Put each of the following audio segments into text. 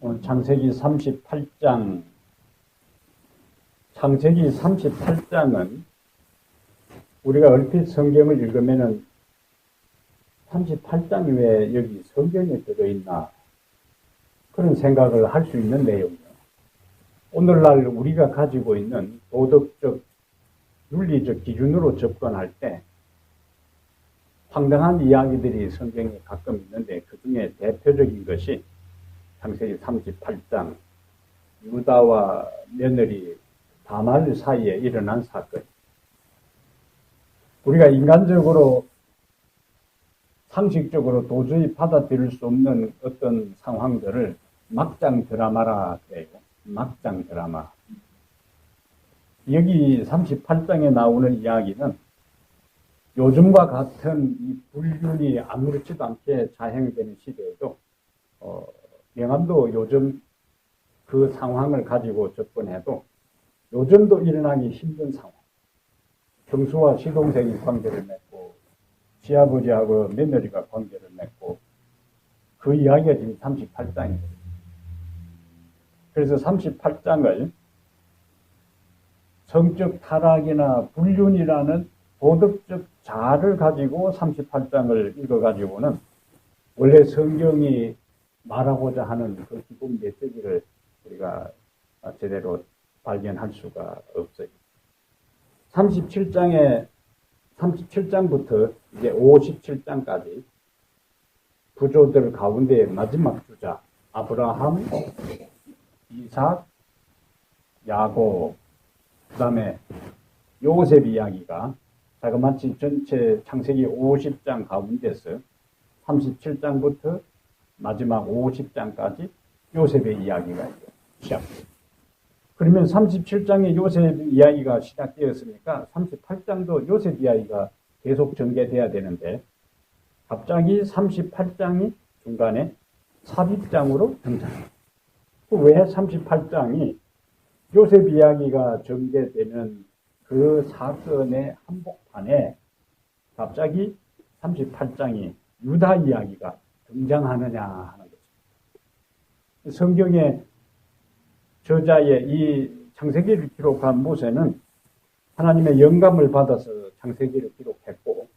창세기 38장, 창세기 38장은 우리가 얼핏 성경을 읽으면은 38장이 왜 여기 성경에 들어있나 그런 생각을 할 수 있는 내용이에요. 오늘날 우리가 가지고 있는 도덕적, 윤리적 기준으로 접근할 때 황당한 이야기들이 성경에 가끔 있는데 그 중에 대표적인 것이 창세기 38장 유다와 며느리 다말 사이에 일어난 사건. 우리가 인간적으로 상식적으로 도저히 받아들일 수 없는 어떤 상황들을 막장 드라마라 그래요. 막장 드라마. 여기 38장에 나오는 이야기는 요즘과 같은 이 불륜이 아무렇지도 않게 자행되는 시대에도 명함도 요즘 그 상황을 가지고 접근해도 요즘도 일어나기 힘든 상황. 형수와 시동생이 관계를 맺고 시아버지하고 며느리가 관계를 맺고 그 이야기가 지금 38장이에요. 그래서 38장을 성적 타락이나 불륜이라는 도덕적 자아를 가지고 38장을 읽어가지고는 원래 성경이 말하고자 하는 그 기본 메시지를 우리가 제대로 발견할 수가 없어요. 37장부터 이제 57장까지 구조들 가운데 마지막 주자 아브라함, 이삭, 야곱, 그 다음에 요셉 이야기가 자그마치 전체 창세기 50장 가운데서 37장부터 마지막 50장까지 요셉의 이야기가 시작돼요. 그러면 37장에 요셉 이야기가 시작되었으니까 38장도 요셉 이야기가 계속 전개돼야 되는데 갑자기 38장이 중간에 삽입장으로 등장해요. 왜 38장이 요셉 이야기가 전개되는 그 사건의 한복판에 갑자기 38장이 유다 이야기가 등장하느냐 하는 거죠. 성경의 저자의 이 창세기를 기록한 모세는 하나님의 영감을 받아서 창세기를 기록했고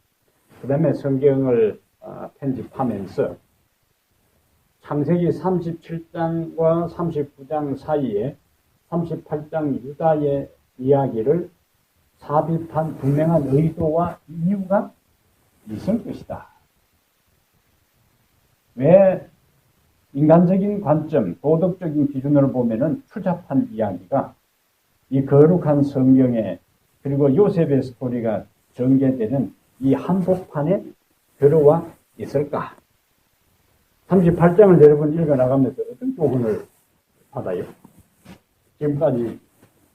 그 다음에 성경을 편집하면서 창세기 37장과 39장 사이에 38장 유다의 이야기를 삽입한 분명한 의도와 이유가 있을 것이다. 왜 인간적인 관점, 도덕적인 기준으로 보면은 추잡한 이야기가 이 거룩한 성경에 그리고 요셉의 스토리가 전개되는 이 한복판에 들어와 있을까? 38장을 여러분 읽어나가면서 어떤 교훈을 받아요? 지금까지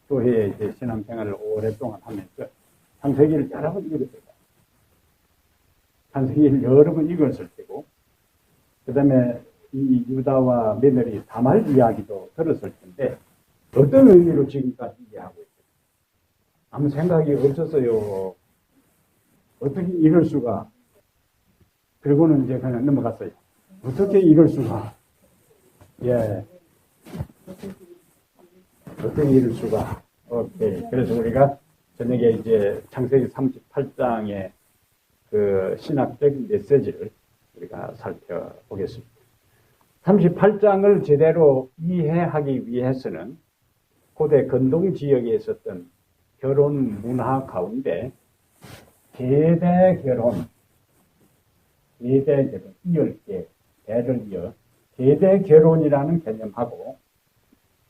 교회에 이제 신앙생활을 오랫동안 하면서 창세기를 여러 번 읽었을 거예요. 창세기를 여러 번 읽었을 테고, 그 다음에 이 유다와 며느리 다말 이야기도 들었을 텐데, 어떤 의미로 지금까지 이해하고 있어요? 아무 생각이 없었어요. 어떻게 이럴 수가? 그리고는 이제 그냥 넘어갔어요. 어떻게 이럴 수가? 예. 어떻게 이럴 수가? 오케이. 그래서 우리가 저녁에 이제 창세기 38장의 그 신학적인 메시지를 우리가 살펴보겠습니다. 38장을 제대로 이해하기 위해서는 고대 근동 지역에 있었던 결혼 문화 가운데 계대 결혼, 이열계, 대를 이어 계대 결혼이라는 개념하고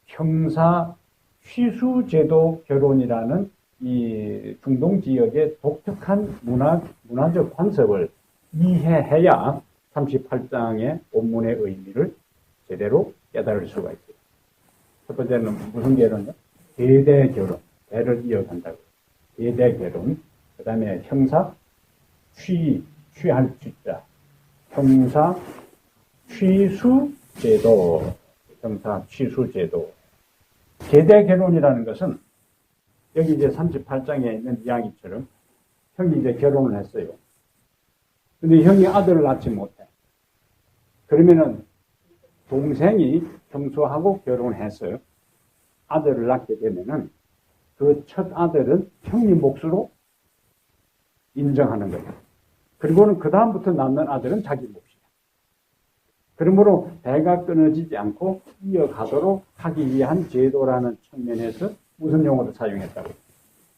형사 취수제도 결혼이라는 이 중동 지역의 독특한 문화적 관습을 이해해야 38장의 본문의 의미를 제대로 깨달을 수가 있어요. 첫 번째는 무슨 결혼이요? 계대 결혼, 대를 이어간다고. 계대 결혼, 그 다음에 형사 취할 취자, 형사 취수제도, 형사 취수제도. 계대 결혼이라는 것은 여기 이제 38장에 있는 이야기처럼 형이 이제 결혼을 했어요. 근데 형이 아들을 낳지 못해. 그러면은 동생이 형수하고 결혼해서 아들을 낳게 되면은 그 첫 아들은 형님 몫으로 인정하는 거예요. 그리고는 그 다음부터 낳는 아들은 자기 몫이에요. 그러므로 대가 끊어지지 않고 이어가도록 하기 위한 제도라는 측면에서 무슨 용어를 사용했다고?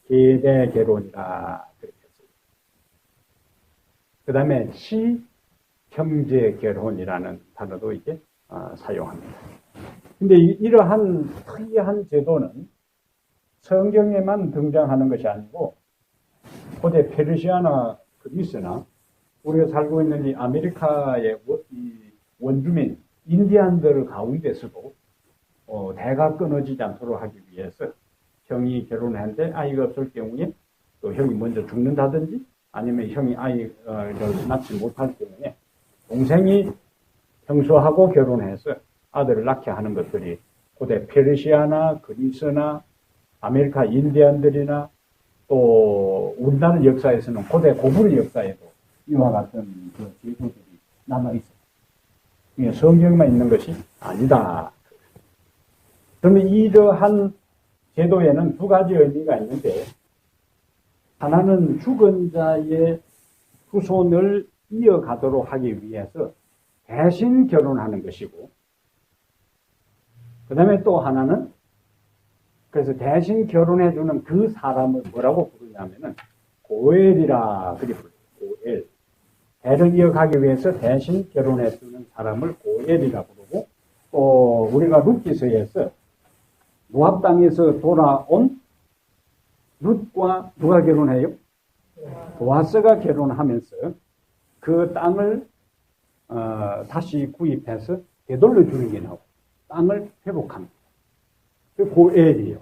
계대 결혼이라 그렇게 했어요. 그 다음에 형제 결혼이라는 단어도 이렇게 사용합니다. 근데 이러한 특이한 제도는 성경에만 등장하는 것이 아니고 고대 페르시아나 그리스나 우리가 살고 있는 이 아메리카의 이 원주민 인디안들 가운데서도 대가 끊어지지 않도록 하기 위해서 형이 결혼했는데 아이가 없을 경우에 또 형이 먼저 죽는다든지 아니면 형이 아이를 낳지 못할 경우에 동생이 형수하고 결혼해서 아들을 낳게 하는 것들이 고대 페르시아나 그리스나 아메리카 인디안들이나 또 우리나라 역사에서는 고대 고구려 역사에도 이와 같은 그 제도들이 남아있어요. 이게 성경만 있는 것이 아니다. 그러면 이러한 제도에는 두 가지 의미가 있는데 하나는 죽은 자의 후손을 이어가도록 하기 위해서 대신 결혼하는 것이고 그 다음에 또 하나는 그래서 대신 결혼해주는 그 사람을 뭐라고 부르냐면은 고엘이라 그리 불러요. 고엘. 대를 이어가기 위해서 대신 결혼해주는 사람을 고엘이라 부르고 또 우리가 룻기서에서 모압 땅에서 돌아온 룻과 누가 결혼해요? 보아스가 결혼하면서 그 땅을 다시 구입해서 되돌려 주는 게 나오고 땅을 회복합니다. 그 고엘이에요.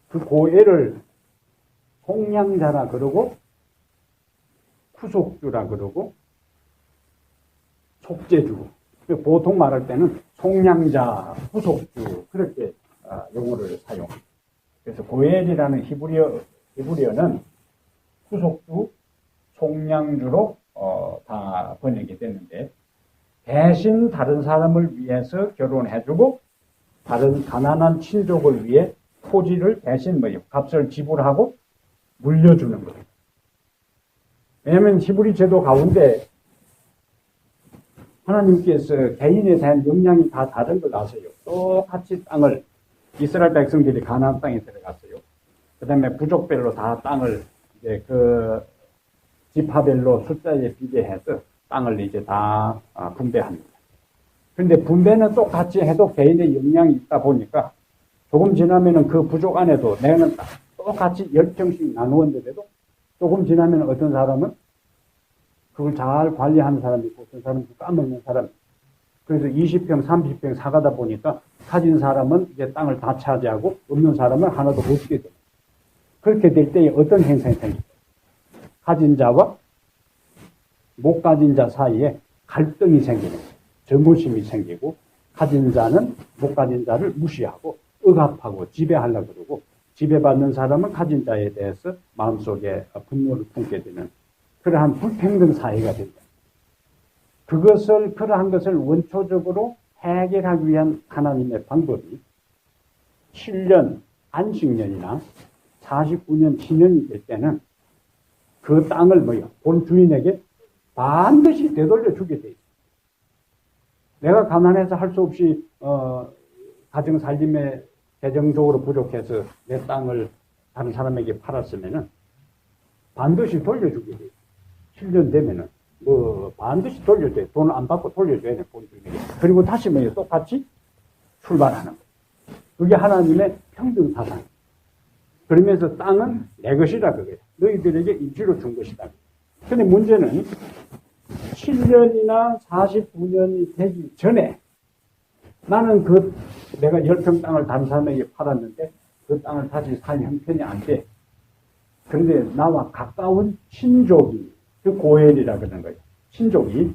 그 고엘을 속량자라 그러고 후속주라 그러고 속죄주. 보통 말할 때는 속량자, 후속주 그렇게 용어를 사용합니다. 그래서 고엘이라는 히브리어는 후속주, 속량주로 다 번역이 됐는데 대신 다른 사람을 위해서 결혼해주고 다른 가난한 친족을 위해 토지를 대신 값을 지불하고 물려주는 거예요. 왜냐하면 히브리 제도 가운데 하나님께서 개인에 대한 역량이 다 다른 걸 아세요. 똑같이 땅을 이스라엘 백성들이 가나안 땅에 들어갔어요. 그 다음에 부족별로 다 땅을 이제 그 지파별로 숫자에 비례해서 땅을 이제 다 분배합니다. 그런데 분배는 똑같이 해도 개인의 역량이 있다 보니까 조금 지나면은 그 부족 안에도 내는 똑같이 10평씩 나누었는데도 조금 지나면 어떤 사람은 그걸 잘 관리하는 사람이 있고 어떤 사람은 까먹는 사람이 있고 그래서 20평, 30평 사가다 보니까 가진 사람은 이제 땅을 다 차지하고 없는 사람은 하나도 못 주게 됩니다. 그렇게 될 때에 어떤 현상이 생깁니다. 가진 자와 못 가진 자 사이에 갈등이 생기는 거예요. 정부심이 생기고 가진 자는 못 가진 자를 무시하고 억압하고 지배하려고 그러고 지배받는 사람은 가진 자에 대해서 마음속에 분노를 품게 되는 그러한 불평등 사회가 된다. 그러한 것을 원초적으로 해결하기 위한 하나님의 방법이 7년 안식년이나 49년 신년이 될 때는 그 땅을 본 주인에게 반드시 되돌려 주게 돼 있어요. 내가 가난해서 할 수 없이 가정 살림에 재정적으로 부족해서 내 땅을 다른 사람에게 팔았으면은 반드시 돌려주게 돼요. 7년 되면은 반드시 돌려줘야 돼. 돈 안 받고 돌려줘야 돼. 본 주인에게. 그리고 다시 똑같이 출발하는 거예요. 그게 하나님의 평등 사상. 그러면서 땅은 내 것이다 그거예요. 너희들에게 임시로 준 것이다. 근데 문제는 7년이나 49년이 되기 전에 나는 내가 10평 땅을 다른 사람에게 팔았는데 그 땅을 다시 살 형편이 안 돼. 그런데 나와 가까운 친족이 그 고엘이라 그러는 거예요. 친족이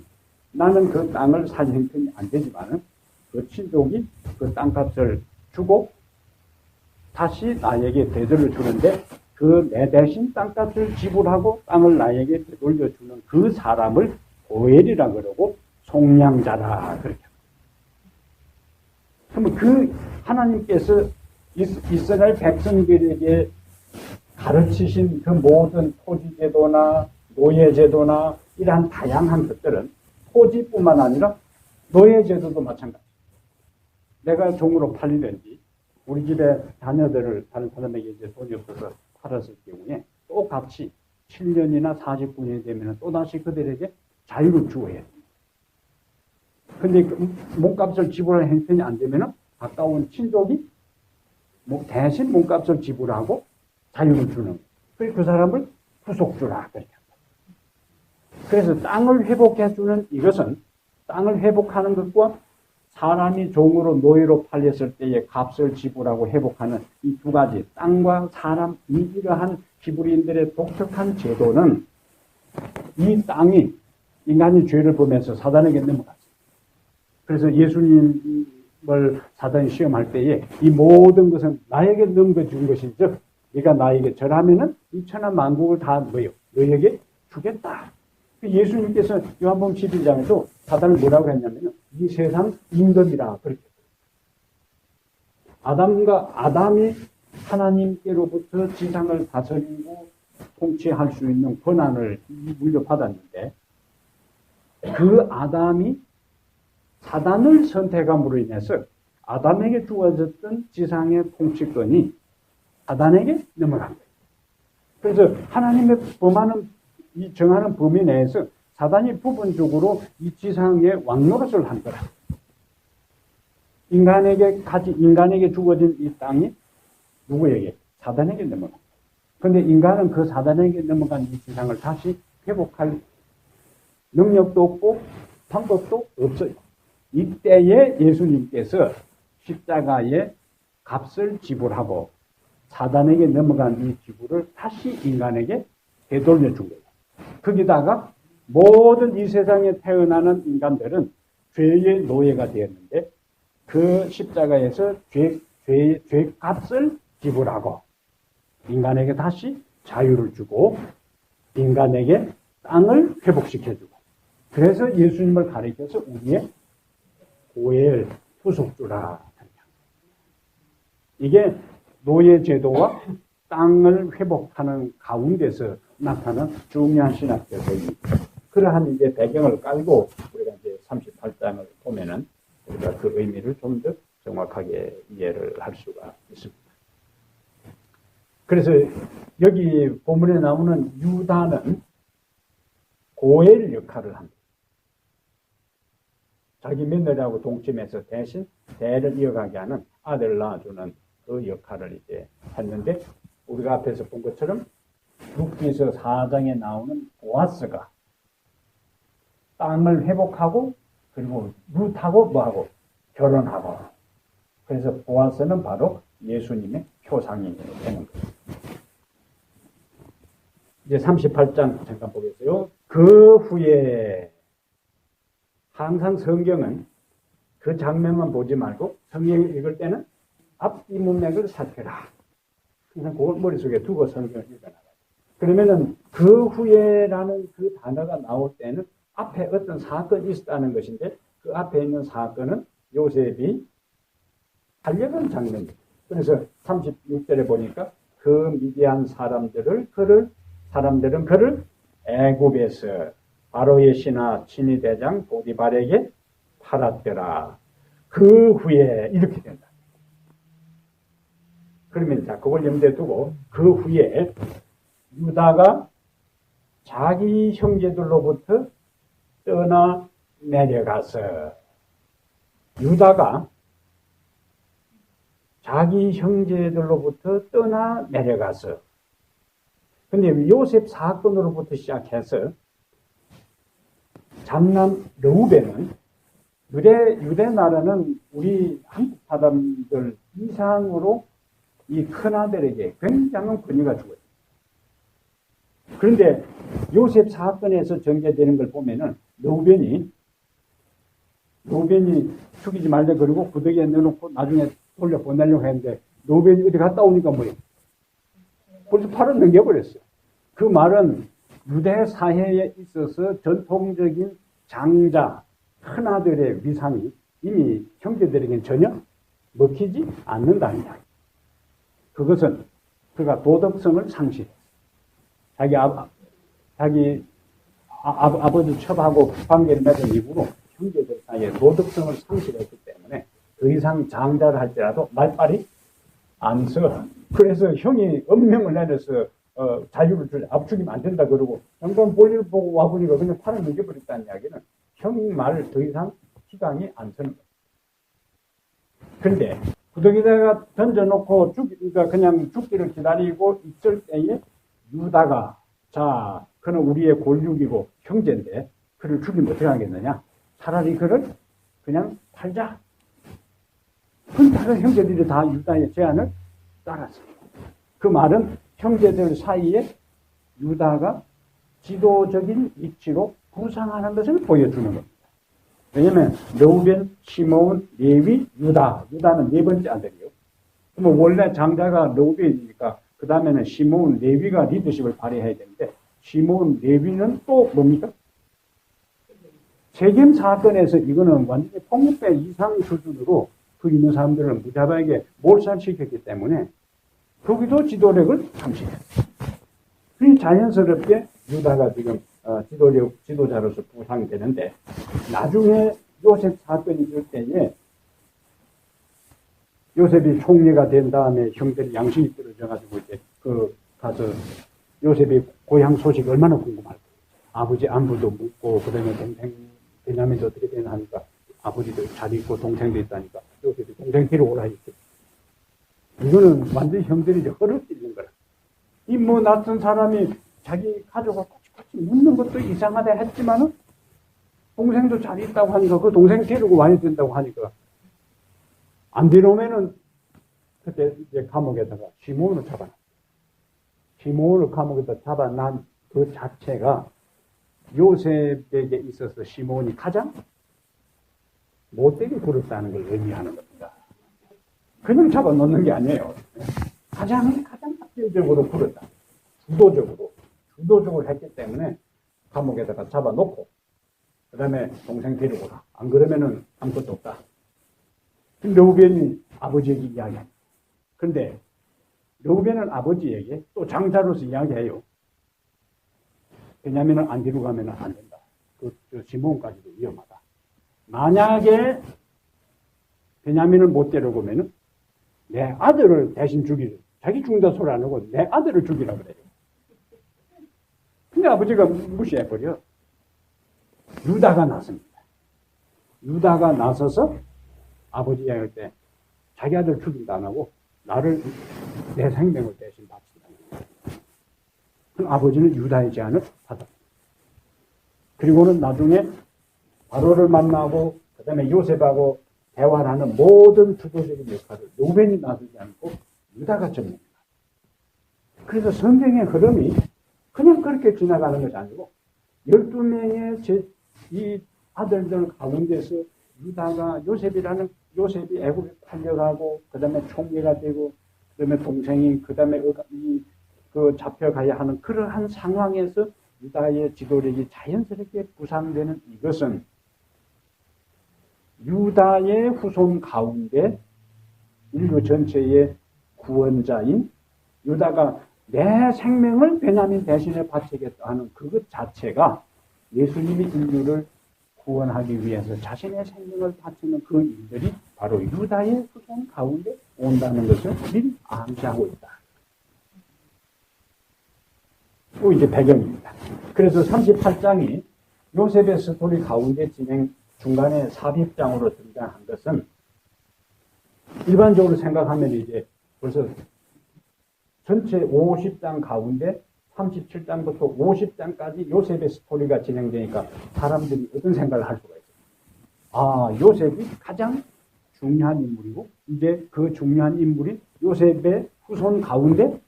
나는 그 땅을 살 형편이 안 되지만은 그 친족이 그 땅값을 주고 다시 나에게 되돌려 주는데 그 내 대신 땅값을 지불하고 땅을 나에게 되돌려 주는 그 사람을 고엘이라 그러고 속량자라 그렇게. 그러면 그 하나님께서 이스라엘 백성들에게 가르치신 그 모든 토지제도나 노예제도나 이러한 다양한 것들은 토지뿐만 아니라 노예제도도 마찬가지. 내가 종으로 팔리든지 우리 집에 자녀들을 다른 사람에게 이제 돈이 없어서 팔았을 경우에 똑같이 7년이나 49년이 되면 또다시 그들에게 자유를 주어야 됩니다. 근데 그 몸값을 지불할 형편이 안 되면 가까운 친족이 대신 몸값을 지불하고 자유를 주는 거예요. 그래서 그 사람을 후속주라 그렇게 합니다. 그래서 땅을 회복해주는 이것은 땅을 회복하는 것과 사람이 종으로 노예로 팔렸을 때의 값을 지불하고 회복하는 이 두 가지 땅과 사람 이러한 히브리인들의 독특한 제도는 이 땅이 인간이 죄를 보면서 사단에게 넘어갔어요. 그래서 예수님을 사단이 시험할 때에 이 모든 것은 나에게 넘겨준 것인 즉 네가 나에게 절하면은 이 천하 만국을 다 너에게 주겠다. 예수님께서 요한복음 11장에도 사단을 뭐라고 했냐면 이 세상 임금이라 그렇게. 아담이 하나님께로부터 지상을 다스리고 통치할 수 있는 권한을 물려받았는데 그 아담이 사단을 선택함으로 인해서 아담에게 주어졌던 지상의 통치권이 사단에게 넘어간 거예요. 그래서 하나님의 이 정하는 범위 내에서 사단이 부분적으로 이 지상의 왕노릇을 한 거라. 인간에게 주어진 이 땅이 누구에게? 사단에게 넘어간 거예요. 그런데 인간은 그 사단에게 넘어간 이 지상을 다시 회복할 능력도 없고 방법도 없어요. 이때에 예수님께서 십자가의 값을 지불하고 사단에게 넘어간 이 지불을 다시 인간에게 되돌려 준 거예요. 거기다가 모든 이 세상에 태어나는 인간들은 죄의 노예가 되었는데 그 십자가에서 죄값을 지불하고 인간에게 다시 자유를 주고 인간에게 땅을 회복시켜주고 그래서 예수님을 가리켜서 우리의 고엘 후속주라. 이게 노예제도와 땅을 회복하는 가운데서 나타나는 중요한 신학적 의미입니다. 그러한 이제 배경을 깔고 우리가 이제 38장을 보면은 우리가 그 의미를 좀 더 정확하게 이해를 할 수가 있습니다. 그래서 여기 본문에 나오는 유다는 고엘 역할을 합니다. 자기 며느리하고 동침해서 대신 대를 이어가게 하는 아들을 낳아주는 그 역할을 이제 했는데 우리가 앞에서 본 것처럼 룻기서 4장에 나오는 보아스가 땅을 회복하고 그리고 룻하고 뭐하고 결혼하고 그래서 보아스는 바로 예수님의 표상이 되는 거예요. 이제 38장 잠깐 보겠어요. 그 후에 항상 성경은 그 장면만 보지 말고 성경을 읽을 때는 앞뒤 문맥을 살펴라. 항상 그걸 머릿속에 두고 성경을 읽어나가요. 그러면은 그 후에라는 그 단어가 나올 때는 앞에 어떤 사건이 있었다는 것인데 그 앞에 있는 사건은 요셉이 살려간 장면입니다. 그래서 36절에 보니까 그 미디안 사람들은 그를 애굽에서 바로의 신하 친위대장 보디발에게 팔았더라. 그 후에 이렇게 된다. 그러면 자 그걸 염두에 두고 그 후에 유다가 자기 형제들로부터 떠나 내려가서 유다가 자기 형제들로부터 떠나 내려가서 근데 요셉 사건으로부터 시작해서 장남 르우벤은 유대 나라는 우리 한국 사람들 이상으로 이 큰아들에게 굉장한 권위가 주어요. 그런데 요셉 사건에서 전개되는 걸 보면은 르우벤이 죽이지 말래 그러고 구더기에 넣어놓고 나중에 돌려보내려고 했는데 르우벤이 어디 갔다 오니까 뭐예요? 벌써 팔을 넘겨버렸어요. 그 말은 유대 사회에 있어서 전통적인 장자, 큰아들의 위상이 이미 형제들에게는 전혀 먹히지 않는다는 이야기. 그것은 그가 도덕성을 상실했어. 아버지 첩하고 관계를 맺은 이후로 형제들 사이에 도덕성을 상실했기 때문에 더 이상 장자를 할지라도 말빨이 안 서. 그래서 형이 엄명을 내려서 자유를 압축이면 안 된다 그러고 영감 볼일 보고 와보니까 그냥 팔을 넘겨버렸다는 이야기는 형 말을 더 이상 시강이 안 서는 거예요. 그런데 구덩이에다가 던져놓고 그러니까 그냥 죽기를 기다리고 있을 때에 유다가 자 그는 우리의 골육이고 형제인데 그를 죽이면 어떻게 하겠느냐. 차라리 그를 그냥 팔자. 그 다른 형제들이 다 유다의 제안을 따랐습니다. 그 말은 형제들 사이에 유다가 지도적인 위치로 부상하는 것을 보여주는 겁니다. 왜냐하면 르우벤, 시므온, 레위, 유다. 유다는 네 번째 아들이요. 그러면 원래 장자가 르우벤이니까 그 다음에는 시므온, 레위가 리더십을 발휘해야 되는데 시므온, 레위는 또 뭡니까? 세겜 사건에서 이거는 완전히 폭력배 이상 수준으로 그 있는 사람들은 무자바에게 몰살시켰기 때문에 거기도 지도력을 상실했어요. 그러니 자연스럽게 유다가 지금 지도자로서 부상되는데 나중에 요셉 사건이 있을 때에 요셉이 총리가 된 다음에 형들이 양식이 떨어져가지고 이제 가서 요셉이 고향 소식 얼마나 궁금할까. 아버지 안부도 묻고 그다음에 동생 베냐민도 어떻게 되나 하니까 아버지도 잘 있고 동생도 있다니까 요셉이 동생 데려오라 했지. 이거는 완전히 형들이 허를 찔린 거라. 이 낯선 사람이 자기 가족을 꼬치꼬치 묻는 것도 이상하다 했지만은 동생도 잘 있다고 하니까 그 동생 데리고 와야 된다고 하니까 안 데려오면은 그때 이제 감옥에다가 시므온을 잡아놨어요. 시므온을 감옥에다 잡아난 그 자체가 요셉에게 있어서 시므온이 가장 못되게 굴었다는 걸 의미하는 겁니다. 그냥 잡아놓는 게 아니에요. 가장 악질적으로 굴었다. 주도적으로 했기 때문에 감옥에다가 잡아놓고 그 다음에 동생 데리고 오라. 안 그러면은 아무것도 없다. 르우벤이 아버지에게 이야기합니다. 그런데 르우벤은 아버지에게 또 장자로서 이야기해요. 베냐민은 안 데리고 가면 안 된다. 시므온까지도 위험하다. 만약에 베냐민을 못 데려오면은 내 아들을 대신 죽이려. 자기 죽는다 소리 안 하고 내 아들을 죽이라 그래요. 근데 아버지가 무시해버려. 유다가 나섭니다. 유다가 나서서 아버지 이야기할 때 자기 아들 죽인다 안 하고 나를 내 생명을 대신 바친다. 그럼 아버지는 유다의 제안을 받았다. 그리고는 나중에 바로를 만나고 그 다음에 요셉하고 대화를 하는 모든 주도적인 역할을 르우벤이 나서지 않고 유다가 접니다. 그래서 성경의 흐름이 그냥 그렇게 지나가는 것이 아니고 12명의 이 아들들 가운데서 유다가 요셉이 애굽에 팔려가고 그 다음에 총리가 되고 그 다음에 동생이 그 다음에 잡혀가야 하는 그러한 상황에서 유다의 지도력이 자연스럽게 부상되는 이것은 유다의 후손 가운데 인류 전체의 구원자인 유다가 내 생명을 베냐민 대신에 바치겠다 하는 그것 자체가 예수님이 인류를 구원하기 위해서 자신의 생명을 바치는 그 일들이 바로 유다의 후손 가운데 온다는 것을 미리 암시하고 있다. 또 이제 배경입니다. 그래서 38장이 요셉의 스토리 가운데 중간에 삽입장으로 등장한 것은 일반적으로 생각하면 이제 벌써 전체 50장 가운데 37장부터 50장까지 요셉의 스토리가 진행되니까 사람들이 어떤 생각을 할 수가 있어요. 아, 요셉이 가장 중요한 인물이고 이제 그 중요한 인물이 요셉의 후손 가운데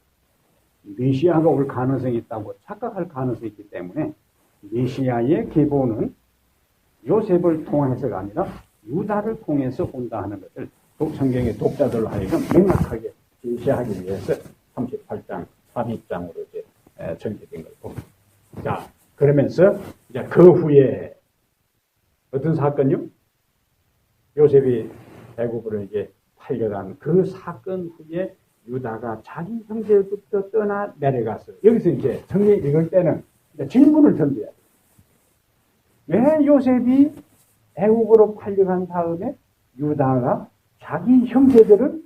메시아가 올 가능성이 있다고 착각할 가능성이 있기 때문에 메시아의 계보는 요셉을 통해서가 아니라 유다를 통해서 온다 하는 것을 성경의 독자들로 하여금 명확하게 제시하기 위해서 38장, 32장으로 이제 전개된 걸 봅니다. 자, 그러면서 이제 그 후에 어떤 사건요? 요셉이 애굽으로 이제 팔려간 그 사건 후에 유다가 자기 형제부터 떠나 내려가서, 여기서 이제 성경 읽을 때는 질문을 던져야 돼요. 왜 요셉이 애국으로 팔려간 다음에 유다가 자기 형제들을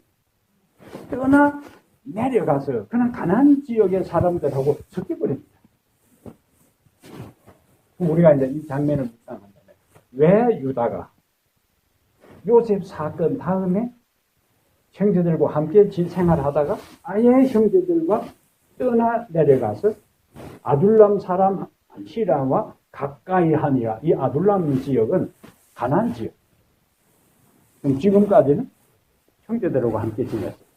떠나 내려가서 그냥 가나안 지역의 사람들하고 섞여버립니다. 우리가 이제 이 장면을 묵상한다면, 왜 유다가 요셉 사건 다음에 형제들과 함께 생활하다가 아예 형제들과 떠나 내려가서 아둘람 사람 시라와 가까이 하니라. 이 아둘람 지역은 가나안 지역. 그럼 지금까지는 형제들과 함께 지냈어요.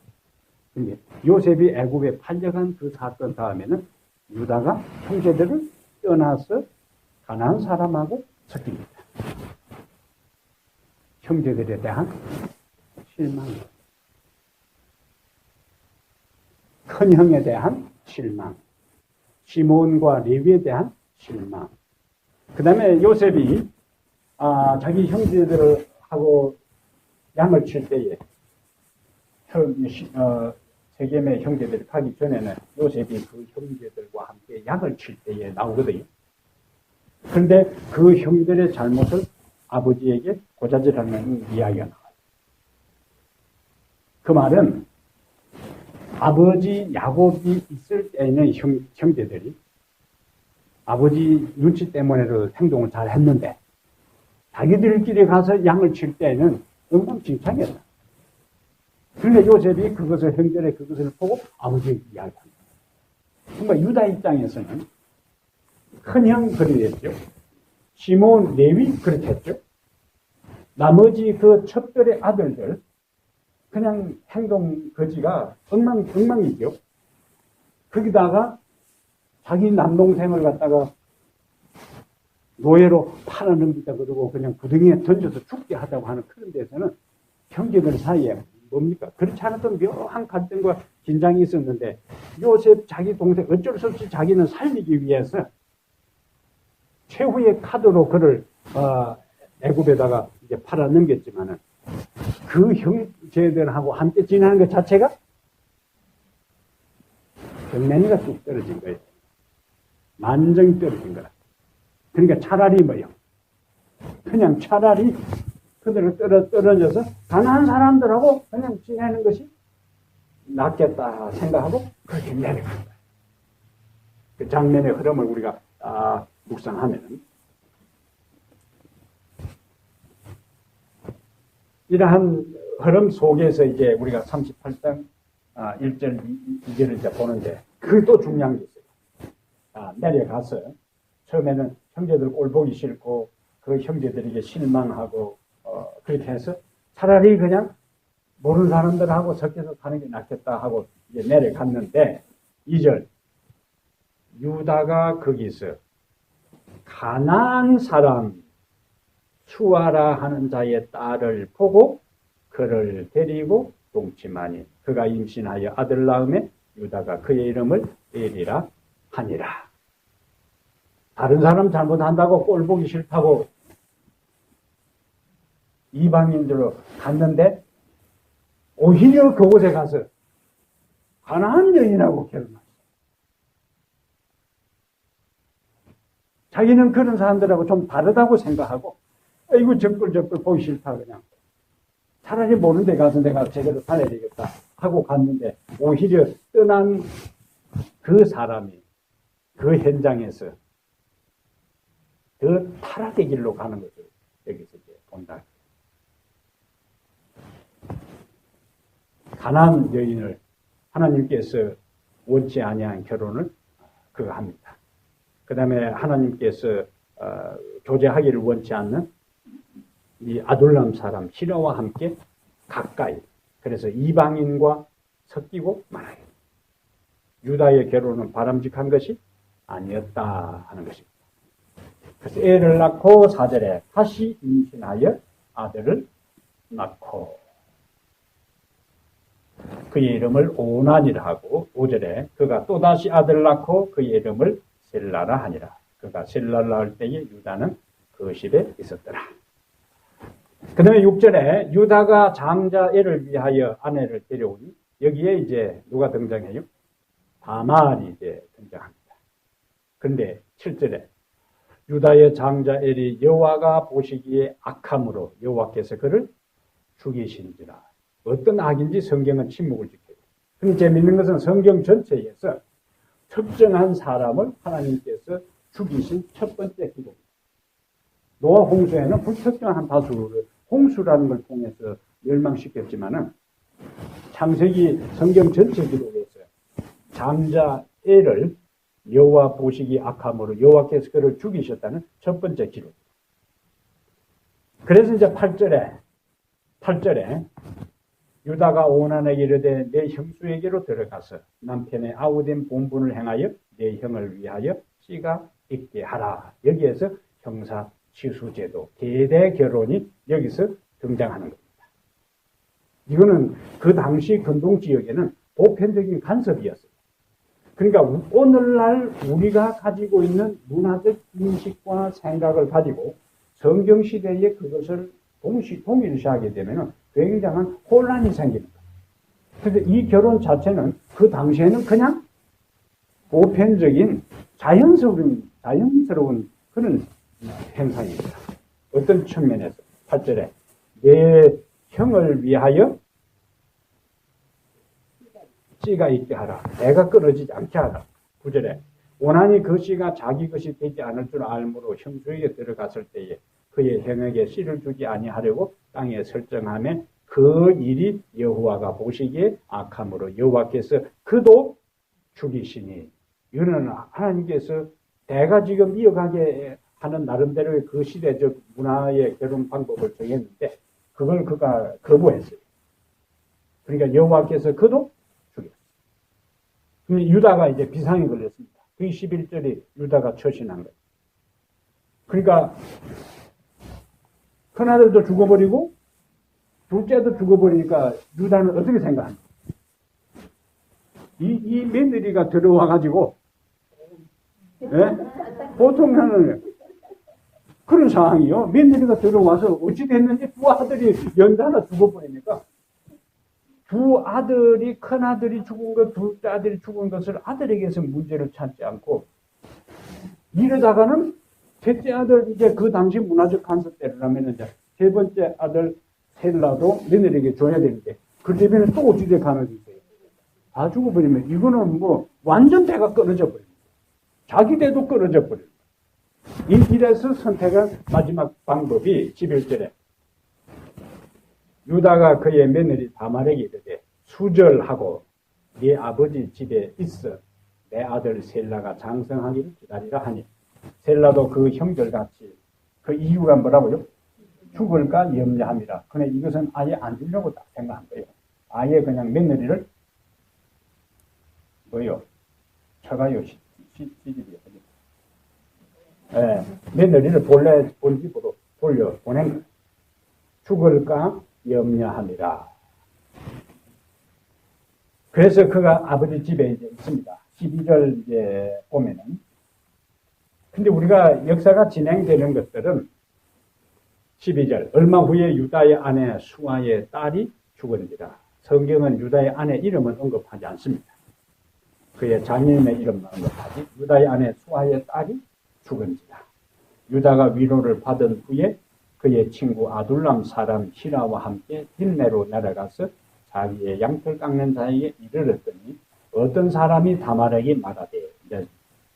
근데 요셉이 애굽에 팔려간 그 사건 다음에는 유다가 형제들을 떠나서 가나안 사람하고 섞입니다. 형제들에 대한 실망, 큰형에 대한 실망, 시몬과 레위에 대한 실망. 그 다음에 요셉이 자기 형제들하고 양을 칠 때에 세겜의 형제들이 가기 전에는 요셉이 그 형제들과 함께 양을 칠 때에 나오거든요. 그런데 그 형들의 잘못을 아버지에게 고자질하는 이야기가 나와요. 그 말은 아버지 야곱이 있을 때는 형제들이 아버지 눈치 때문에도 행동을 잘 했는데 자기들끼리 가서 양을 칠 때는 엉망진창이었다. 그런데 요셉이 그것을 형들의 그것을 보고 아버지에게 이야기합니다. 정말 유다 입장에서는 큰형 그랬죠. 시몬 레위 그렇게 했죠. 나머지 그 첩들의 아들들 그냥 행동 거지가 엉망이죠. 거기다가 자기 남동생을 갖다가 노예로 팔아넘기다 그러고 그냥 구덩이에 던져서 죽게 하자고 하는 그런 데서는 형제들 사이에 뭡니까? 그렇지 않았던 묘한 갈등과 긴장이 있었는데 요셉 자기 동생 어쩔 수 없이 자기는 살리기 위해서 최후의 카드로 그를 애굽에다가 이제 팔아넘겼지만은 그 형제들하고 함께 지내는 것 자체가 경매니가 뚝 떨어진 거예요. 만정이 떨어진 거라. 그러니까 차라리 뭐요? 그냥 차라리 그들을 떨어져서 가난한 사람들하고 그냥 지내는 것이 낫겠다 생각하고 그렇게 내려간 거예요. 그 장면의 흐름을 우리가 묵상하면은 이러한 흐름 속에서 이제 우리가 38장 1절 2절을 이제 보는데 그게 또 중요한 게 있어요. 내려가서 처음에는 형제들 꼴 보기 싫고 그 형제들에게 실망하고 그렇게 해서 차라리 그냥 모르는 사람들하고 섞여서 사는 게 낫겠다 하고 이제 내려갔는데 2절 유다가 거기서 가나안 사람 수아라 하는 자의 딸을 보고 그를 데리고 동침하니 그가 임신하여 아들 낳음에 유다가 그의 이름을 에리라 하니라. 다른 사람 잘못한다고 꼴 보기 싫다고 이방인들로 갔는데 오히려 그곳에 가서 가나안 여인하고 결혼했어. 자기는 그런 사람들하고 좀 다르다고 생각하고 이거 적글적글 보기 싫다 그냥 차라리 모르는 데 가서 내가 제대로 살아야 되겠다 하고 갔는데 오히려 떠난 그 사람이 그 현장에서 더 타락의 길로 가는 것을 여기서 이제 본다. 가나안 여인을 하나님께서 원치 아니한 결혼을 그가 합니다. 그 다음에 하나님께서 교제하기를 원치 않는 이 아둘람 사람 시라와 함께 가까이 그래서 이방인과 섞이고 말아요. 유다의 결혼은 바람직한 것이 아니었다 하는 것입니다. 그래서 애를 낳고 4절에 다시 임신하여 아들을 낳고 그의 이름을 오난이라 하고 5절에 그가 또다시 아들을 낳고 그의 이름을 셀라라 하니라. 그가 셀라를 낳을 때에 유다는 그 집에 있었더라. 그 다음에 6절에 유다가 장자애를 위하여 아내를 데려오니 여기에 이제 누가 등장해요? 다말이 이제 등장합니다. 그런데 7절에 유다의 장자엘이 여호와가 보시기에 악함으로 여호와께서 그를 죽이신지라. 어떤 악인지 성경은 침묵을 지켜요. 근데 재밌는 것은 성경 전체에서 특정한 사람을 하나님께서 죽이신 첫 번째 기록입니다. 노아 홍수에는 불특정한 다수를 홍수라는 걸 통해서 멸망시켰지만은 창세기 성경 전체 기록에서 장자엘을 여호와 보시기 악함으로 여호와께서 그를 죽이셨다는 첫 번째 기록. 그래서 이제 8절에 유다가 오난에게 이르되 내 형수에게로 들어가서 남편의 아우된 본분을 행하여 내 형을 위하여 씨가 있게 하라. 여기에서 형사 치수제도 계대 결혼이 여기서 등장하는 겁니다. 이거는 그 당시 근동 지역에는 보편적인 간섭이었어요. 그러니까 오늘날 우리가 가지고 있는 문화적 인식과 생각을 가지고 성경시대에 그것을 동일시하게 되면 굉장한 혼란이 생기는 거예요. 그래서 이 결혼 자체는 그 당시에는 그냥 보편적인 자연스러운 그런 행사입니다. 어떤 측면에서 8절에 내 형을 위하여 씨가 있게 하라. 내가 끊어지지 않게 하라. 9절에 원한이 그 씨가 자기 것이 되지 않을 줄 알므로 형수에게 들어갔을 때에 그의 형에게 씨를 주지 아니하려고 땅에 설정하며 그 일이 여호와가 보시기에 악함으로 여호와께서 그도 죽이시니. 이거는 하나님께서 내가 지금 이어가게 하는 나름대로의 그 시대적 문화의 결혼 방법을 정했는데 그걸 그가 거부했어요. 그러니까 여호와께서 그도 죽였어요. 근데 유다가 이제 비상이 걸렸습니다. 그 11절이 유다가 처신한 거예요. 그러니까 큰아들도 죽어버리고 둘째도 죽어버리니까 유다는 어떻게 생각합니까? 이 며느리가 들어와가지고 보통은 그런 상황이요. 며느리가 들어와서 어찌 됐는지 두 아들이 연달아 죽어버리니까 두 아들이 큰아들이 죽은 것, 둘째 아들이 죽은 것을 아들에게서 문제를 찾지 않고 이러다가는 셋째 아들 이제 그 당시 문화적 간섭대로라면 이제 세 번째 아들 셀라도 며느리에게 줘야 되는데 그러면 또 어찌 될 가능성이 있어요. 다 죽어버리면 이거는 뭐 완전 대가 끊어져 버립니다. 자기 대도 끊어져 버립니다. 이래서 선택한 마지막 방법이 11절에 유다가 그의 며느리 다말에게 이르되 수절하고 네 아버지 집에 있어 내 아들 셀라가 장성하기를 기다리라 하니 셀라도 그 형들같이 그 이유가 뭐라고요? 죽을까 염려함이라. 그런데 이것은 아예 안 주려고 딱 생각한 거예요. 아예 그냥 며느리를 뭐요? 처가요 시집이요. 며느리를 본래 본집으로 돌려 보낸 거예요. 죽을까 염려함이라. 그래서 그가 아버지 집에 이제 있습니다. 12절 이제 보면은. 근데 우리가 역사가 진행되는 것들은 12절 얼마 후에 유다의 아내 수아의 딸이 죽은지라. 성경은 유다의 아내 이름은 언급하지 않습니다. 그의 장인의 이름만 언급하지 유다의 아내 수아의 딸이 죽은지라. 유다가 위로를 받은 후에 그의 친구 아둘람 사람 히라와 함께 딜메로 내려가서 자기의 양털 깎는 자에게 이르렀더니 어떤 사람이 다말에게 말하되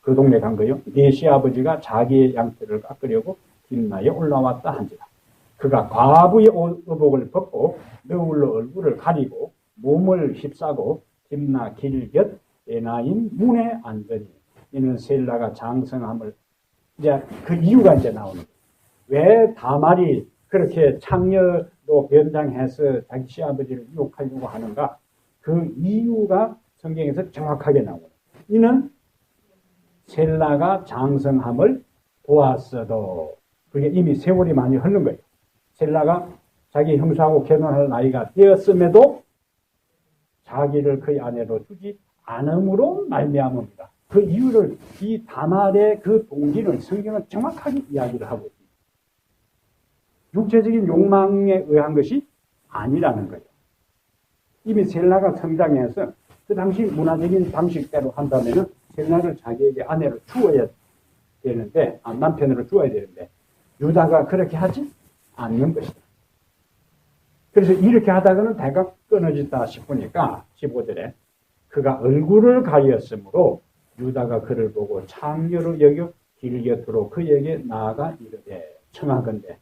그 동네 간 거요. 네 시아버지가 자기의 양털을 깎으려고 딜나에 올라왔다 한지라. 그가 과부의 의복을 벗고 너울로 얼굴을 가리고 몸을 휩싸고 딥나 길곁 에나임 문에 앉으니 이는 셀라가 장성함을 이제 그 이유가 이제 나오는 거예요. 왜 다말이 그렇게 창녀로 변장해서 자기 시아버지를 유혹하려고 하는가? 그 이유가 성경에서 정확하게 나오는 거예요. 이는 셀라가 장성함을 보았어도 그게 이미 세월이 많이 흐른 거예요. 셀라가 자기 형수하고 결혼할 나이가 되었음에도 자기를 그의 아내로 두지 않음으로 말미암습니다. 그 이유를 이 다말의 그 동기를 성경은 정확하게 이야기를 하고 있습니다. 육체적인 욕망에 의한 것이 아니라는 거예요. 이미 셀라가 성장해서 그 당시 문화적인 방식대로 한다면은 셀라를 자기에게 아내로 주어야 되는데, 남편으로 주어야 되는데, 유다가 그렇게 하지 않는 것이다. 그래서 이렇게 하다가는 대가 끊어진다 싶으니까 15절에 그가 얼굴을 가렸으므로 유다가 그를 보고 창녀로 여겨 길 곁으로 그에게 나아가 이르되 청하건대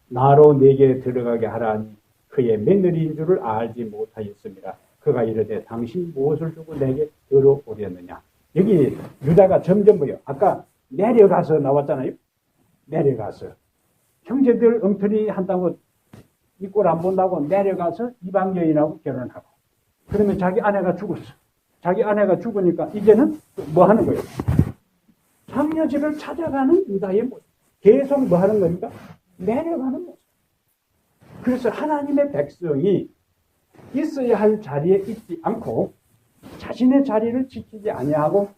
나로 내게 들어가게 하라니 그의 며느리인 줄을 알지 못하였습니다. 그가 이르되 당신이 무엇을 주고 내게 들어오렸느냐. 여기 유다가 점점 뭐요? 아까 내려가서 나왔잖아요. 내려가서 형제들 엉터리 한다고 이 꼴 안 본다고 내려가서 이방 여인하고 결혼하고, 그러면 자기 아내가 죽었어. 자기 아내가 죽으니까 이제는 뭐 하는 거예요? 창녀집을 찾아가는 유다의 모습. 계속 뭐 하는 겁니까? 내려가는 모습. 그래서 하나님의 백성이 있어야 할 자리에 있지 않고 자신의 자리를 지키지 아니하고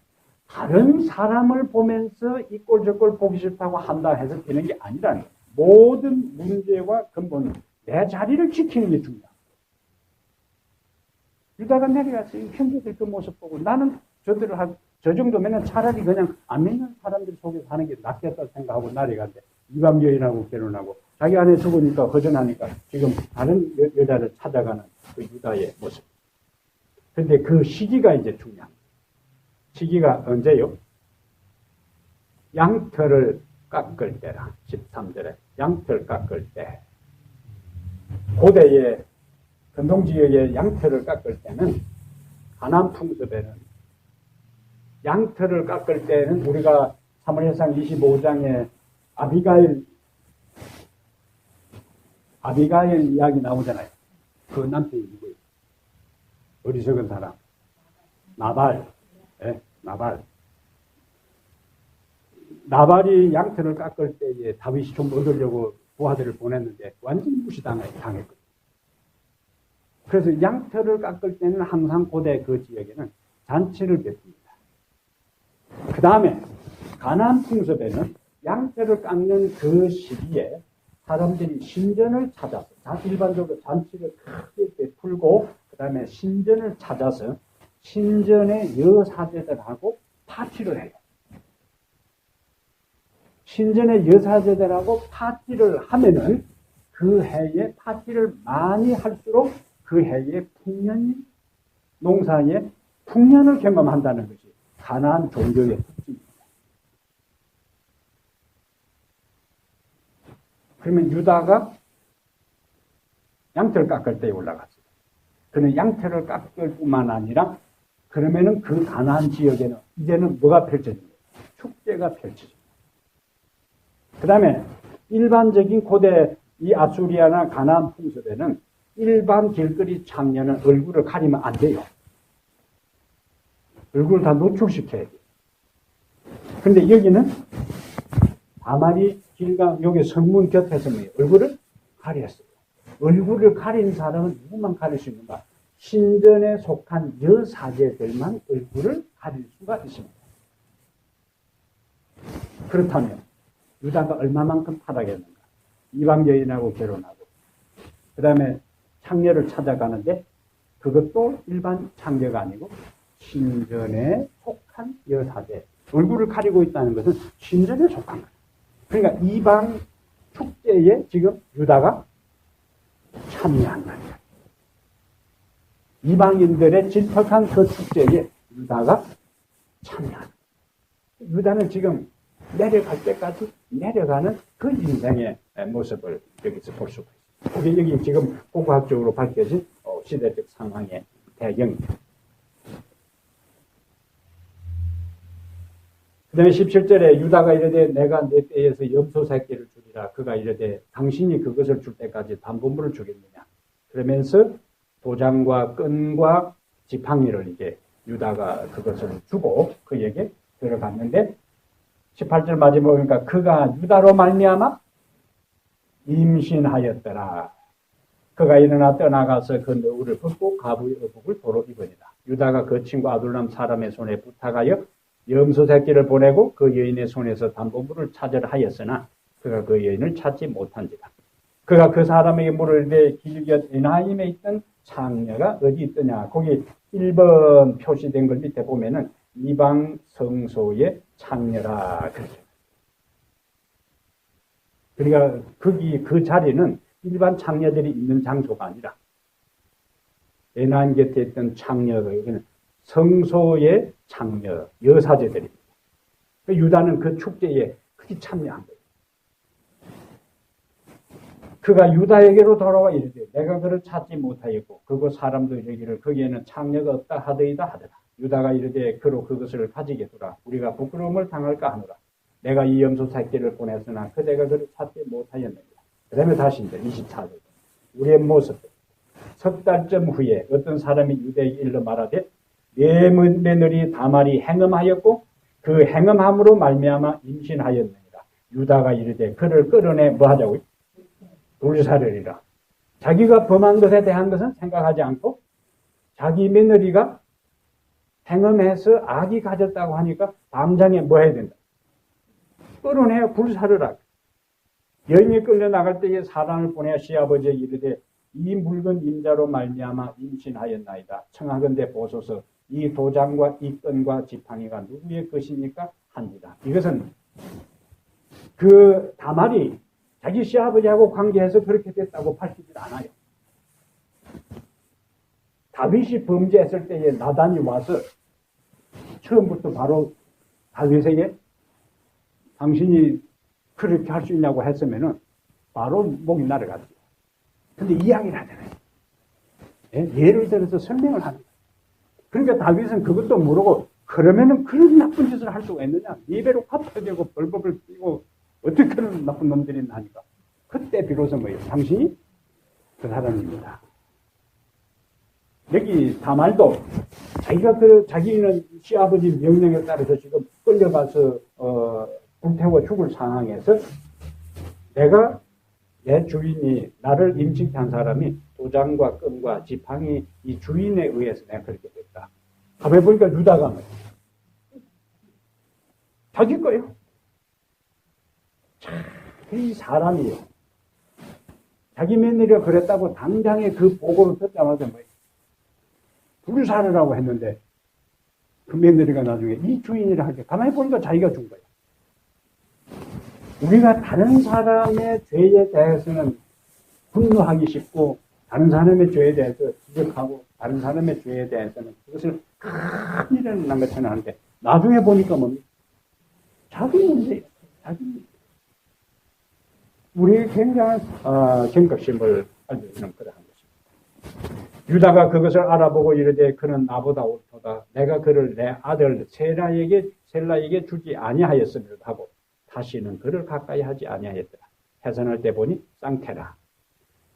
다른 사람을 보면서 이 꼴 저 꼴 보기 싫다고 한다 해서 되는 게 아니라는 거예요. 모든 문제와 근본은 내 자리를 지키는 게 중요하다. 유다가 내려가서 형제들 그 모습 보고 나는 저들을 저 정도면 차라리 그냥 안 믿는 사람들 속에서 하는 게 낫겠다 생각하고 내려갔는데 이방 여인하고 결혼하고 자기 아내 죽으니까 허전하니까 지금 다른 여자를 찾아가는 그 유다의 모습. 그런데 그 시기가 이제 중요합니다. 시기가 언제요? 양털을 깎을 때라. 13절에 양털 깎을 때. 고대의 근동지역의 양털을 깎을 때는 가나안 풍습에는 양털을 깎을 때는 우리가 사무엘상 25장에 아비가일 이야기 나오잖아요. 그 남편이 누구예요? 어리석은 사람. 나발. 네, 나발. 나발이 양털을 깎을 때에 다윗이 좀 얻으려고 부하들을 보냈는데 완전히 무시당했거든요. 그래서 양털을 깎을 때는 항상 고대 그 지역에는 잔치를 베풉니다. 그 다음에 가나안 풍습에는 양털을 깎는 그 시기에 사람들이 신전을 찾아서 일반적으로 잔치를 크게 베풀고 그 다음에 신전을 찾아서 신전의 여사제들하고 파티를 해요. 신전의 여사제들하고 파티를 하면은 그 해에 파티를 많이 할수록 그 해에 풍년이 농사에 풍년을 경험한다는 것이 가나안 종교의 특징입니다. 그러면 유다가 양털 깎을 때에 올라갔어요. 그는 양털을 깎을 뿐만 아니라 그러면은 그 가나안 지역에는 이제는 뭐가 펼쳐집니까? 축제가 펼쳐집니다. 그 다음에 일반적인 고대 이 아수리아나 가나안 풍습에는 일반 길거리 창녀는 얼굴을 가리면 안 돼요. 얼굴을 다 노출시켜야 돼요. 그런데 여기는 다말이 길가 여기 성문 곁에서 얼굴을 가렸어요. 얼굴을 가린 사람은 누구만 가릴 수 있는가? 신전에 속한 여사제들만 얼굴을 가릴 수가 있습니다. 그렇다면 유다가 얼마만큼 타락했는가? 이방 여인하고 결혼하고 그 다음에 창녀를 찾아가는데 그것도 일반 창녀가 아니고 신전에 속한 여사제. 얼굴을 가리고 있다는 것은 신전에 속한 거예요. 그러니까 이방 축제에 지금 유다가 참여한 거예요. 이방인들의 질퍽한 그 축제에 유다가 참여한 거예요. 유다는 지금 내려갈 때까지 내려가는 그 인생의 모습을 여기서 볼 수가 있어요. 그게 여기 지금 고고학적으로 밝혀진 시대적 상황의 배경입니다. 그 다음에 17절에 유다가 이르되 내가 내 떼에서 염소 새끼를 주리라. 그가 이르되 당신이 그것을 줄 때까지 담보물을 주겠느냐. 그러면서 도장과 끈과 지팡이를 이제 유다가 그것을 주고 그에게 들어갔는데 18절 마지막에 보니까 그가 유다로 말미암아 임신하였더라. 그가 일어나 떠나가서 그 너울을 벗고 가부의 의복을 도로 입으니라. 유다가 그 친구 아둘람 사람의 손에 부탁하여 염소 새끼를 보내고 그 여인의 손에서 담보물을 찾으라 하였으나 그가 그 여인을 찾지 못한지라. 그가 그 사람에게 물으되 길곁 에나임에 있던 창녀가 어디 있더냐. 거기 1번 표시된 걸 밑에 보면은 이방 성소의 창녀라 그렇게. 그러니까 거기 그 자리는 일반 창녀들이 있는 장소가 아니라 에나임 곁에 있던 창녀가 여기는 성소의 창녀 여사제들입니다. 유다는 그 축제에 크게 참여한 거예요. 그가 유다에게로 돌아와 이르되 내가 그를 찾지 못하였고 그곳 사람도 이르기를 거기에는 창녀가 없다 하더이다 하더라. 유다가 이르되 그로 그것을 가지게 두라. 우리가 부끄러움을 당할까 하노라. 내가 이 염소 새끼를 보냈으나 그대가 그를 찾지 못하였느니라. 그 다음에 다시 이제 24절. 우리의 모습. 석 달쯤 후에 어떤 사람이 유대에게 일러 말하되 내 며느리 다말이 행음하였고 그 행음함으로 말미암아 임신하였느니라. 유다가 이르되 그를 끌어내 뭐 하자고요? 불사르리라. 자기가 범한 것에 대한 것은 생각하지 않고 자기 며느리가 행음해서 아기 가졌다고 하니까 당장에 뭐 해야 된다? 끌어내야 불사르라. 여인이 끌려나갈 때에 사람을 보내어 시아버지에 이르되 이 묽은 임자로 말미암아 임신하였나이다. 청하건대 보소서 이 도장과 이 끈과 지팡이가 누구의 것입니까? 한지라. 이것은 그 다말이 자기 시아버지하고 관계해서 그렇게 됐다고 밝히질 않아요. 다윗이 범죄했을 때에 나단이 와서 처음부터 바로 다윗에게 당신이 그렇게 할 수 있냐고 했으면은 바로 목이 날아갔죠. 근데 이야기를 하잖아요. 예를 들어서 설명을 하는 거예요. 그러니까 다윗은 그것도 모르고 그러면은 그런 나쁜 짓을 할 수가 있느냐? 네 배로 갚아야 되고 벌법을 띄고 어떻게 그런 나쁜 놈들이 나니까. 그때 비로소 뭐예요? 당신이 그 사람입니다. 여기 다말도 자기가 자기는 시아버지 명령에 따라서 지금 끌려가서 불태워 죽을 상황에서 내가 내 주인이 나를 임직한 한 사람이 도장과 끈과 지팡이 이 주인에 의해서 내가 그렇게 됐다. 가만히 보니까 유다가 뭐예요? 자기 거예요. 이 사람이요. 자기 며느리가 그랬다고 당장에 그 보고를 듣자마자 뭐예요? 불사르라고 했는데 그 며느리가 나중에 이 주인이라 할 때 가만히 보니까 자기가 준 거예요. 우리가 다른 사람의 죄에 대해서는 분노하기 쉽고 다른 사람의 죄에 대해서 지적하고 다른 사람의 죄에 대해서는 그것을 큰 일을 난 것처럼 하는데 나중에 보니까 뭡니까? 자기 문제예요. 자기 문제. 우리의 굉장한 경각심을 알려주는 그러한 것입니다. 유다가 그것을 알아보고 이르되 그는 나보다 옳도다. 내가 그를 내 아들 셀라에게 주지 아니하였음을 하고 다시는 그를 가까이 하지 아니하였더라. 해산할 때 보니 쌍태라.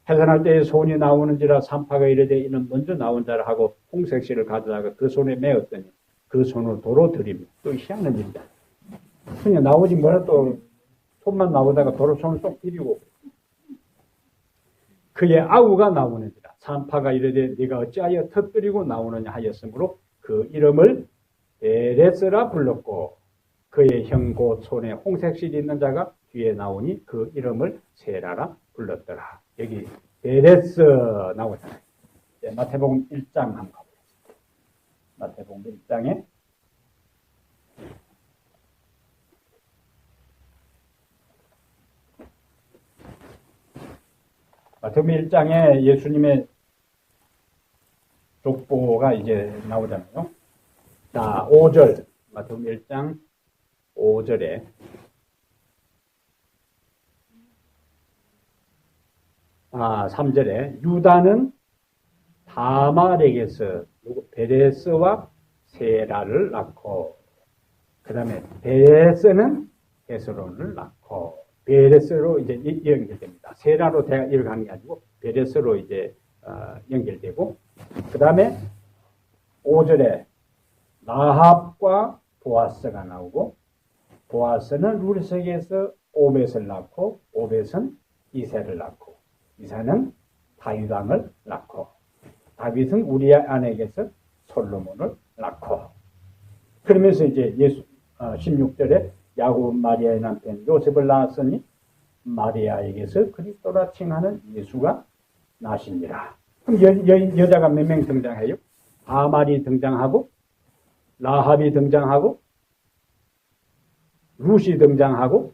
해산할 때에 손이 나오는지라 산파가 이르되 이는 먼저 나온 자라 하고 홍색실을 가져다가 그 손에 메었더니 그 손을 도로 들이며 또 희한한 일이다. 그냥 나오지 뭐라 또 손만 나오다가 도로 손을 쏙 들이고 그의 아우가 나오는지라. 산파가 이르되 네가 어찌하여 터뜨리고 나오느냐 하였으므로 그 이름을 베레스라 불렀고 그의 형 곧 손에 홍색실이 있는 자가 뒤에 나오니 그 이름을 세라라 불렀더라. 여기 베레스 나오잖아요. 마태복음 1장 한번 가보겠습니다. 마태복음 1장에 마태복음 1장에 예수님의 족보가 이제 나오잖아요. 자, 5절. 마태복음 1장 5절에 아, 3절에 유다는 다말에게서 베레스와 세라를 낳고 그 다음에 베레스는 헤스론을 낳고 베레스로 이제 연결됩니다. 세라로 대가 이어가는 게 아니고 베레스로 이제 연결되고 그 다음에 5절에 라합과 보아스가 나오고 보아스는 루르색에서 오벳을 낳고 오벳은 이새를 낳고 이새는 다윗 왕을 낳고 다윗은 우리의 아내에게서 솔로몬을 낳고 그러면서 이제 16절에 야곱 마리아의 남편 요셉을 낳았으니 마리아에게서 그리스도라 칭하는 예수가 나시니라. 그럼 여자가 몇 명 등장해요? 다말이 등장하고, 라합이 등장하고, 룻이 등장하고,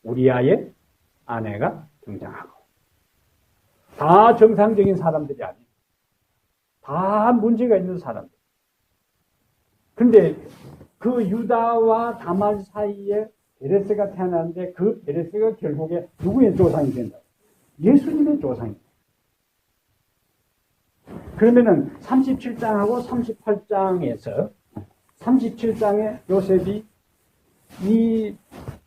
우리아의 아내가 등장하고. 다 정상적인 사람들이 아니에요. 다 문제가 있는 사람들. 근데 그 유다와 다말 사이에 베레스가 태어났는데 그 베레스가 결국에 누구의 조상이 된다? 예수님의 조상이에요. 그러면은 37장하고 38장에서 37장에 요셉이 이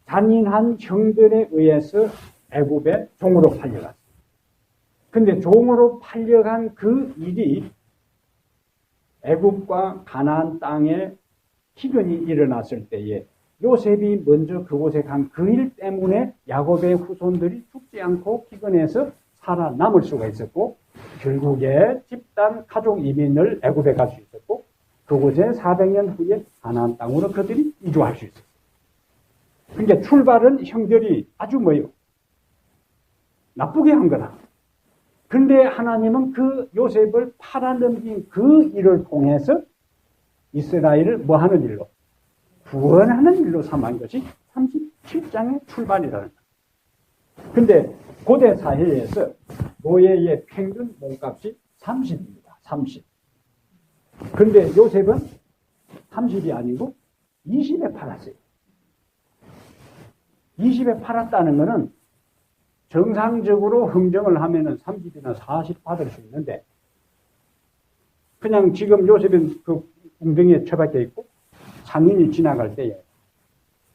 잔인한 형들에 의해서 애굽에 종으로 팔려갔어요. 근데 종으로 팔려간 그 일이 애굽과 가나안 땅에 희변이 일어났을 때에 요셉이 먼저 그곳에 간 그 일 때문에 야곱의 후손들이 죽지 않고 기근해서 살아남을 수가 있었고, 결국에 집단 가족 이민을 애굽에 갈 수 있었고, 그곳에 400년 후에 가나안 땅으로 그들이 이주할 수 있었어요. 그러니까 출발은 형들이 아주 나쁘게 한 거다. 그런데 하나님은 그 요셉을 팔아넘긴 그 일을 통해서 이스라엘을 뭐 하는 일로? 구원하는 일로 삼은 것이 37장의 출발이라는 거예요. 근데 고대 사회에서 노예의 평균 몸값이 30입니다. 30. 그런데 요셉은 30이 아니고 20에 팔았어요. 20에 팔았다는 것은 정상적으로 흥정을 하면은 30이나 40 받을 수 있는데, 그냥 지금 요셉은 그 웅덩이에 처박혀 있고, 상인이 지나갈 때에,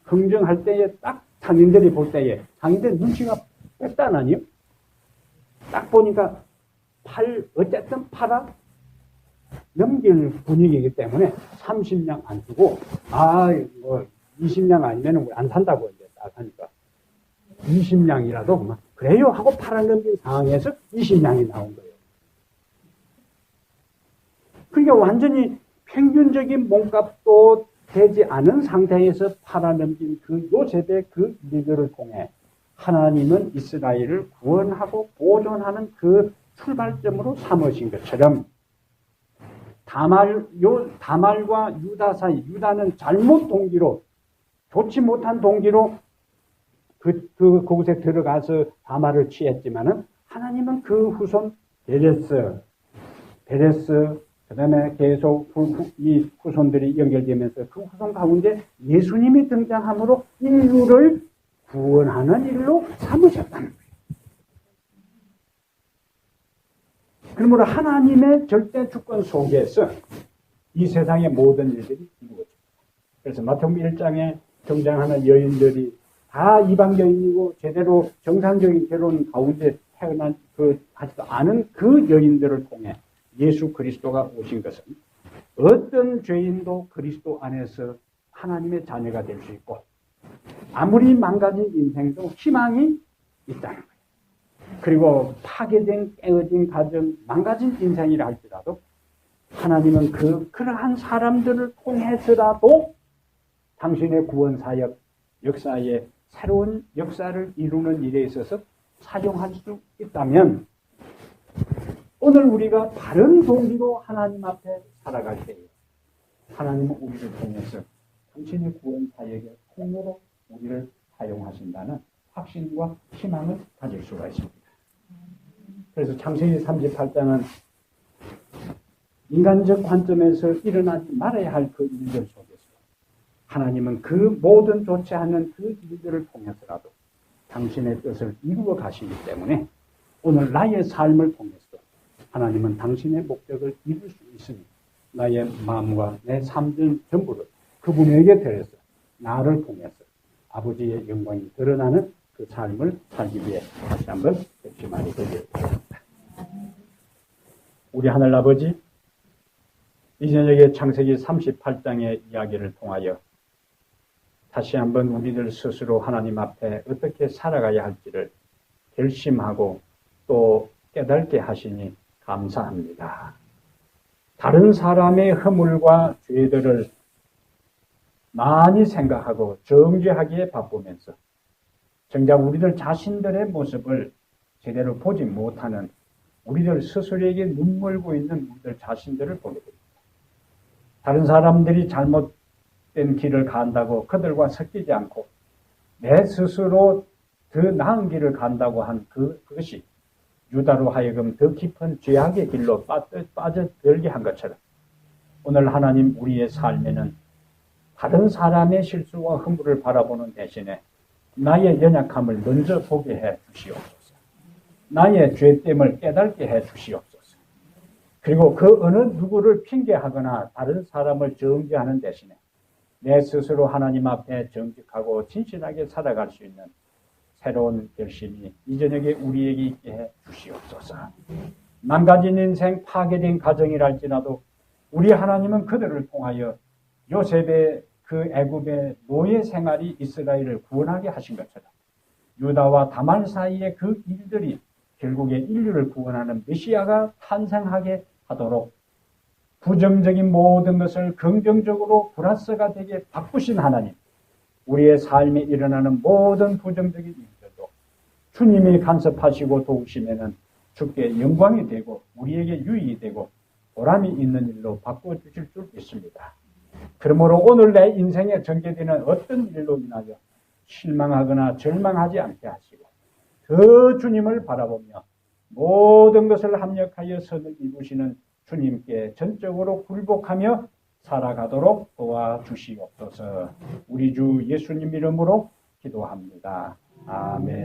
흥정할 때에 딱 상인들이 볼 때에, 상인들 눈치가 뺐다나니요? 딱 보니까 어쨌든 팔아 넘길 분위기이기 때문에 30냥 안 주고, 20냥 아니면 안 산다고 이제 딱 하니까. 20냥이라도 그래요 하고 팔아넘긴 상황에서 20냥이 나온 거예요. 그러니까 완전히 평균적인 몸값도 되지 않은 상태에서 팔아넘긴 그 요셉의 그 일들을 통해 하나님은 이스라엘을 구원하고 보존하는 그 출발점으로 삼으신 것처럼, 다말과 유다 사이, 유다는 잘못 동기로, 좋지 못한 동기로 그곳에 들어가서 다말을 취했지만은, 하나님은 그 후손 베레스, 그 다음에 계속 이 후손들이 연결되면서 그 후손 가운데 예수님이 등장함으로 인류를 구원하는 일로 삼으셨다는 거예요. 그러므로 하나님의 절대 주권 속에서 이 세상의 모든 일들이 이루어집니다. 그래서 마태복음 1장에 등장하는 여인들이 다 이방 여인이고 제대로 정상적인 결혼 가운데 태어난 하지도 않은 그 여인들을 통해 예수 그리스도가 오신 것은 어떤 죄인도 그리스도 안에서 하나님의 자녀가 될 수 있고, 아무리 망가진 인생도 희망이 있다는 거예요. 그리고 파괴된, 깨어진 가정, 망가진 인생이라 할지라도 하나님은 그러한 사람들을 통해서라도 당신의 구원 사역, 역사에 새로운 역사를 이루는 일에 있어서 사용할 수 있다면, 오늘 우리가 바른 동기로 하나님 앞에 살아갈 때에 하나님은 우리를 통해서 당신의 구원 사역의 통로로 우리를 사용하신다는 확신과 희망을 가질 수가 있습니다. 그래서 창세기 38장은 인간적 관점에서 일어나지 말아야 할 그 일들 속에서 하나님은 그 모든 좋지 않은 그 일들을 통해서라도 당신의 뜻을 이루어 가시기 때문에 오늘 나의 삶을 통해서 하나님은 당신의 목적을 이룰 수 있으니 나의 마음과 내 삶 전부를 그분에게 드려서 나를 통해서 아버지의 영광이 드러나는 그 삶을 살기 위해 다시 한번 결심하게 되겠습니다. 우리 하늘아버지, 이 저녁에 창세기 38장의 이야기를 통하여 다시 한번 우리들 스스로 하나님 앞에 어떻게 살아가야 할지를 결심하고 또 깨닫게 하시니 감사합니다. 다른 사람의 허물과 죄들을 많이 생각하고 정죄하기에 바쁘면서 정작 우리들 자신들의 모습을 제대로 보지 못하는 우리들 스스로에게 눈물고 있는 우리들 자신들을 보게 됩니다. 다른 사람들이 잘못된 길을 간다고 그들과 섞이지 않고 내 스스로 더 나은 길을 간다고 한 그것이 유다로 하여금 더 깊은 죄악의 길로 빠져들게 한 것처럼 오늘 하나님 우리의 삶에는 다른 사람의 실수와 허물을 바라보는 대신에 나의 연약함을 먼저 보게 해 주시옵소서. 나의 죄됨을 깨닫게 해 주시옵소서. 그리고 그 어느 누구를 핑계하거나 다른 사람을 정죄하는 대신에 내 스스로 하나님 앞에 정직하고 진실하게 살아갈 수 있는 새로운 결심이 이 저녁에 우리에게 있게 해 주시옵소서. 망가진 인생, 파괴된 가정이랄지라도 우리 하나님은 그들을 통하여 요셉의 그 애굽의 노예 생활이 이스라엘을 구원하게 하신 것처럼 유다와 다말 사이의 그 일들이 결국에 인류를 구원하는 메시아가 탄생하게 하도록 부정적인 모든 것을 긍정적으로 플러스가 되게 바꾸신 하나님, 우리의 삶에 일어나는 모든 부정적인 일들도 주님이 간섭하시고 도우시면은 주께 영광이 되고 우리에게 유익이 되고 보람이 있는 일로 바꿔주실 줄 믿습니다. 그러므로 오늘 내 인생에 전개되는 어떤 일로 인하여 실망하거나 절망하지 않게 하시고 더 주님을 바라보며 모든 것을 합력하여 선을 이루시는 주님께 전적으로 굴복하며 살아가도록 도와주시옵소서. 우리 주 예수님 이름으로 기도합니다. 아멘.